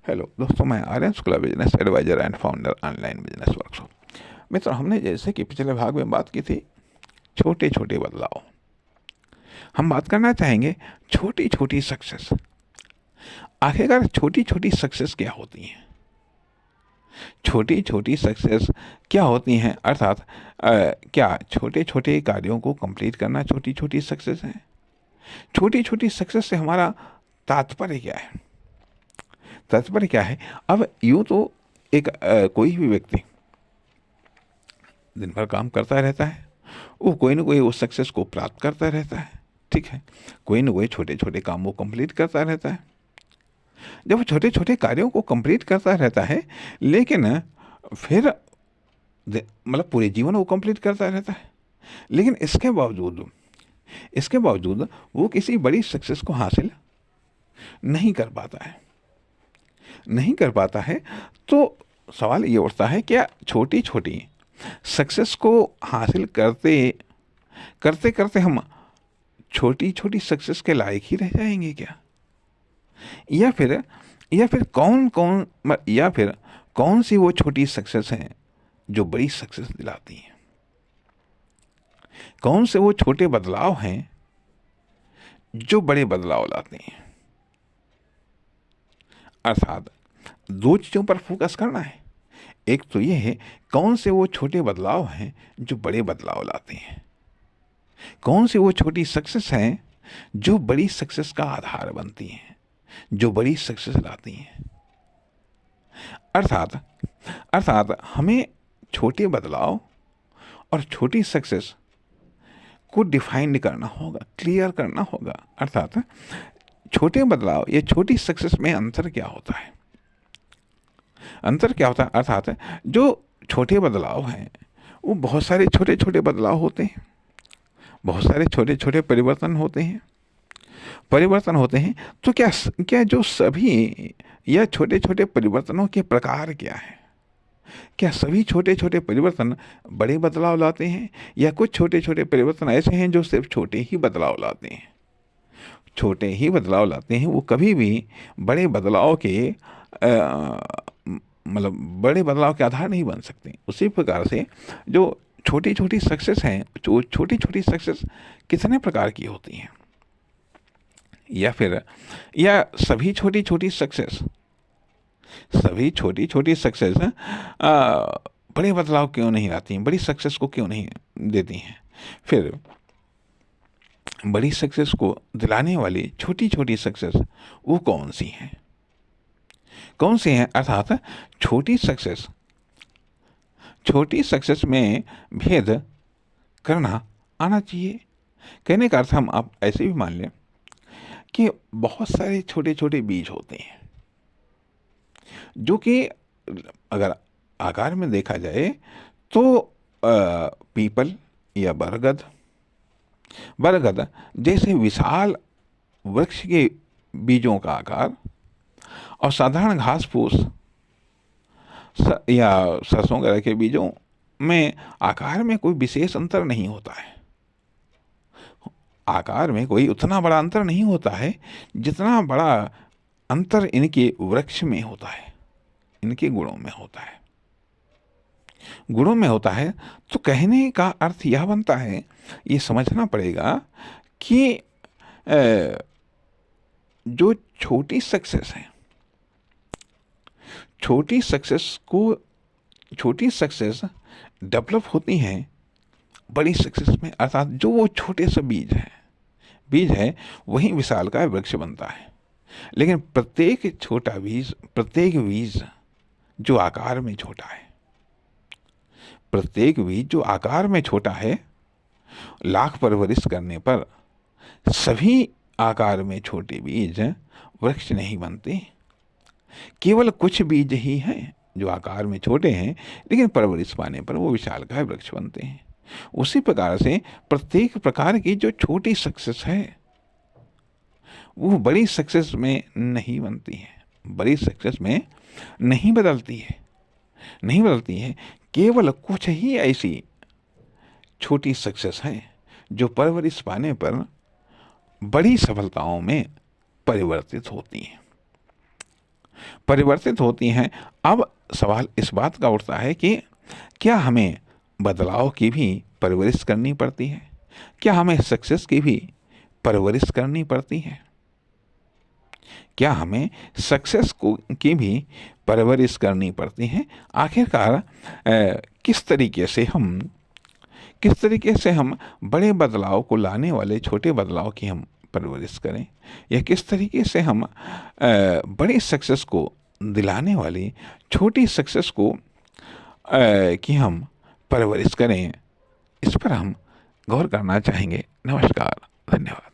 Hello दोस्तों, मैं Aryan Shukla, business advisor and founder online business workshop. मित्रों, हमने जैसे कि पिछले भाग में बात की थी छोटे छोटे बदलाव। हम बात करना चाहेंगे छोटी छोटी सक्सेस। आखिरकार छोटी छोटी सक्सेस क्या होती हैं? छोटी छोटी सक्सेस क्या होती हैं? अर्थात क्या छोटे छोटे कार्यों को कंप्लीट करना छोटी छोटी सक्सेस है? छोटी छोटी सक्सेस से हमारा तात्पर्य क्या है? तात्पर्य क्या है? अब यूँ तो एक कोई भी व्यक्ति दिन भर काम करता रहता है, वो कोई ना कोई उस सक्सेस को प्राप्त करता रहता है। ठीक है, कोई ना कोई छोटे छोटे काम वो कंप्लीट करता रहता है। जब वो छोटे छोटे कार्यों को कंप्लीट करता रहता है, लेकिन फिर मतलब पूरे जीवन वो कंप्लीट करता रहता है, लेकिन इसके बावजूद वो किसी बड़ी सक्सेस को हासिल नहीं कर पाता है। नहीं कर पाता है तो सवाल ये उठता है, क्या छोटी छोटी सक्सेस को हासिल करते करते करते हम छोटी छोटी सक्सेस के लायक ही रह जाएंगे क्या? या फिर या फिर कौन सी वो छोटी सक्सेस हैं जो बड़ी सक्सेस दिलाती हैं? कौन से वो छोटे बदलाव हैं जो बड़े बदलाव लाते हैं? अर्थात दो चीज़ों पर फोकस करना है। एक तो ये है, कौन से वो छोटे बदलाव हैं जो बड़े बदलाव लाते हैं? कौन सी वो छोटी सक्सेस हैं जो बड़ी सक्सेस का आधार बनती हैं, जो बड़ी सक्सेस लाती हैं? अर्थात अर्थात हमें छोटे बदलाव और छोटी सक्सेस को डिफाइन करना होगा, क्लियर करना होगा। अर्थात छोटे बदलाव या छोटी सक्सेस में अंतर क्या होता है? अंतर क्या होता है? अर्थात जो छोटे बदलाव हैं वो बहुत सारे छोटे छोटे बदलाव होते हैं, बहुत सारे छोटे छोटे परिवर्तन होते हैं। तो क्या जो सभी या छोटे छोटे परिवर्तनों के प्रकार क्या है? क्या सभी छोटे छोटे परिवर्तन बड़े बदलाव लाते हैं, या कुछ छोटे छोटे परिवर्तन ऐसे हैं जो सिर्फ छोटे ही बदलाव लाते हैं? छोटे ही बदलाव लाते हैं, वो कभी भी बड़े बदलाव के मतलब बड़े बदलाव के आधार नहीं बन सकते। उसी प्रकार से जो छोटी छोटी सक्सेस हैं, जो छोटी छोटी सक्सेस कितने प्रकार की होती हैं? या सभी छोटी छोटी सक्सेस बड़े बदलाव क्यों नहीं लाती हैं, बड़ी सक्सेस को क्यों नहीं देती हैं? फिर बड़ी सक्सेस को दिलाने वाली छोटी छोटी सक्सेस वो कौन सी हैं? अर्थात छोटी सक्सेस में भेद करना आना चाहिए। कहने का अर्थ हम आप ऐसे भी मान लें कि बहुत सारे छोटे छोटे बीज होते हैं जो कि अगर आकार में देखा जाए तो पीपल या बरगद जैसे विशाल वृक्ष के बीजों का आकार और साधारण घास फूस या सरसों वगैरह के बीजों में आकार में कोई विशेष अंतर नहीं होता है। आकार में कोई उतना बड़ा अंतर नहीं होता है जितना बड़ा अंतर इनके वृक्ष में होता है, इनके गुणों में होता है। तो कहने का अर्थ यह बनता है, ये समझना पड़ेगा कि जो छोटी सक्सेस डेवलप होती हैं बड़ी सक्सेस में। अर्थात जो वो छोटे से बीज है वही विशाल का वृक्ष बनता है। लेकिन प्रत्येक बीज जो आकार में छोटा है, लाख परवरिश करने पर सभी आकार में छोटे बीज वृक्ष नहीं बनते। केवल कुछ बीज ही हैं जो आकार में छोटे हैं, लेकिन परवरिश पाने पर वो विशालकाय वृक्ष बनते हैं। उसी प्रकार से प्रत्येक प्रकार की जो छोटी सक्सेस है वो बड़ी सक्सेस में नहीं बनती है, बड़ी सक्सेस में नहीं बदलती है। केवल कुछ ही ऐसी छोटी सक्सेस है जो परवरिश पाने पर बड़ी सफलताओं में परिवर्तित होती हैं। परिवर्तित होती हैं। अब सवाल इस बात का उठता है कि क्या हमें बदलाव की भी परवरिश करनी पड़ती है? क्या हमें सक्सेस की भी परवरिश करनी पड़ती है? क्या हमें सक्सेस को की भी परवरिश करनी पड़ती है? आखिरकार किस तरीके से हम बड़े बदलाव को लाने वाले छोटे बदलाव की हम परवरिश करें, या किस तरीके से हम बड़ी सक्सेस को दिलाने वाली छोटी सक्सेस को की हम परवरिश करें, इस पर हम गौर करना चाहेंगे। नमस्कार, धन्यवाद।